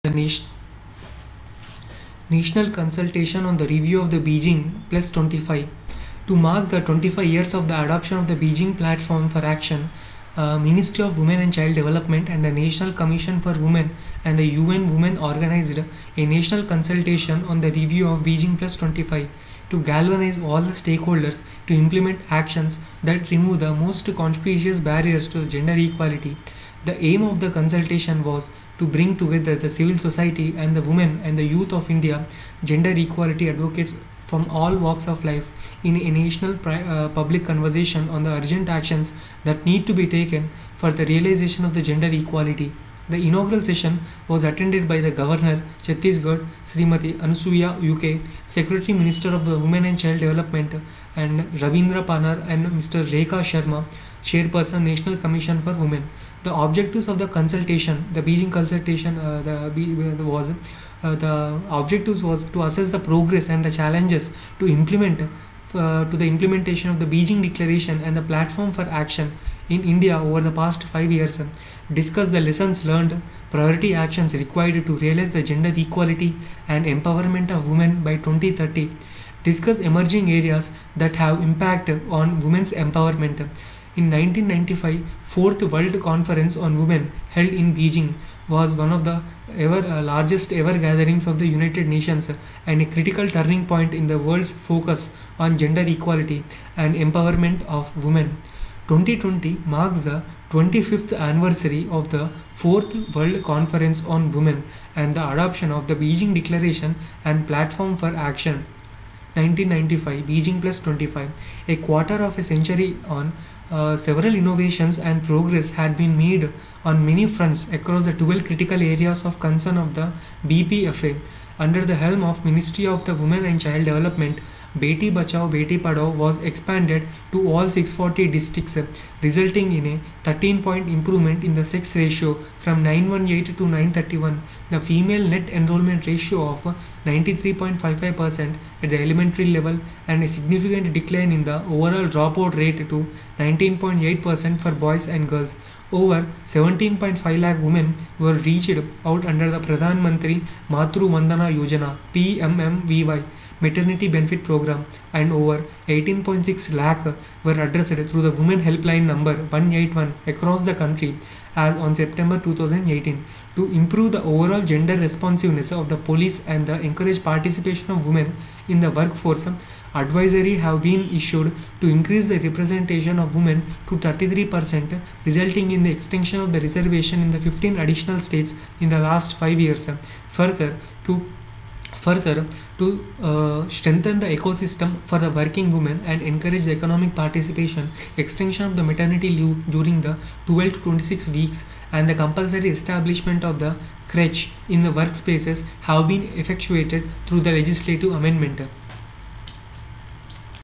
The National Consultation on the Review of the Beijing Plus 25. To mark the 25 years of the adoption of the Beijing Platform for Action, Ministry of Women and Child Development and the National Commission for Women and the UN Women organized a national consultation on the review of Beijing Plus 25 to galvanize all the stakeholders to implement actions that remove the most conspicuous barriers to gender equality. The aim of the consultation was to bring together the civil society and the women and the youth of India, gender equality advocates from all walks of life, in a national public conversation on the urgent actions that need to be taken for the realization of the gender equality. The inaugural session was attended by the Governor, Chhattisgarh, Srimati Anusuya UK, Secretary Minister of the Women and Child Development, and Ravindra Panar and Mr. Rekha Sharma, Chairperson, National Commission for Women. The objectives of the consultation, the Beijing consultation, the objectives was to assess the progress and the challenges to implement to the implementation of the Beijing Declaration and the Platform for Action in India over the past 5 years, discuss the lessons learned, priority actions required to realize the gender equality and empowerment of women by 2030, discuss emerging areas that have impact on women's empowerment. In 1995, 4th World Conference on Women held in Beijing was one of the largest ever gatherings of the United Nations and a critical turning point in the world's focus on gender equality and empowerment of women. 2020 marks the 25th anniversary of the 4th World Conference on Women and the adoption of the Beijing Declaration and Platform for Action. 1995 Beijing Plus 25, a quarter of a century on. Several innovations and progress had been made on many fronts across the 12 critical areas of concern of the BPFA. Under the helm of Ministry of the Women and Child Development, Beti Bachao Beti Padhao was expanded to all 640 districts, resulting in a 13-point improvement in the sex ratio from 918 to 931. The female net enrollment ratio of 93.55% at the elementary level and a significant decline in the overall dropout rate to 19.8% for boys and girls. Over 17.5 lakh women were reached out under the Pradhan Mantri Matru Vandana Yojana PMMVY maternity benefit program, and over 18.6 lakh were addressed through the Women Helpline number 181 across the country as on September 2018. To improve the overall gender responsiveness of the police and the encourage participation of women in the workforce, advisory have been issued to increase the representation of women to 33%, resulting in the extension of the reservation in the 15 additional states in the last 5 years. Further, to strengthen the ecosystem for the working women and encourage the economic participation, extension of the maternity leave during the 12 to 26 weeks and the compulsory establishment of the crèche in the workspaces have been effectuated through the legislative amendment.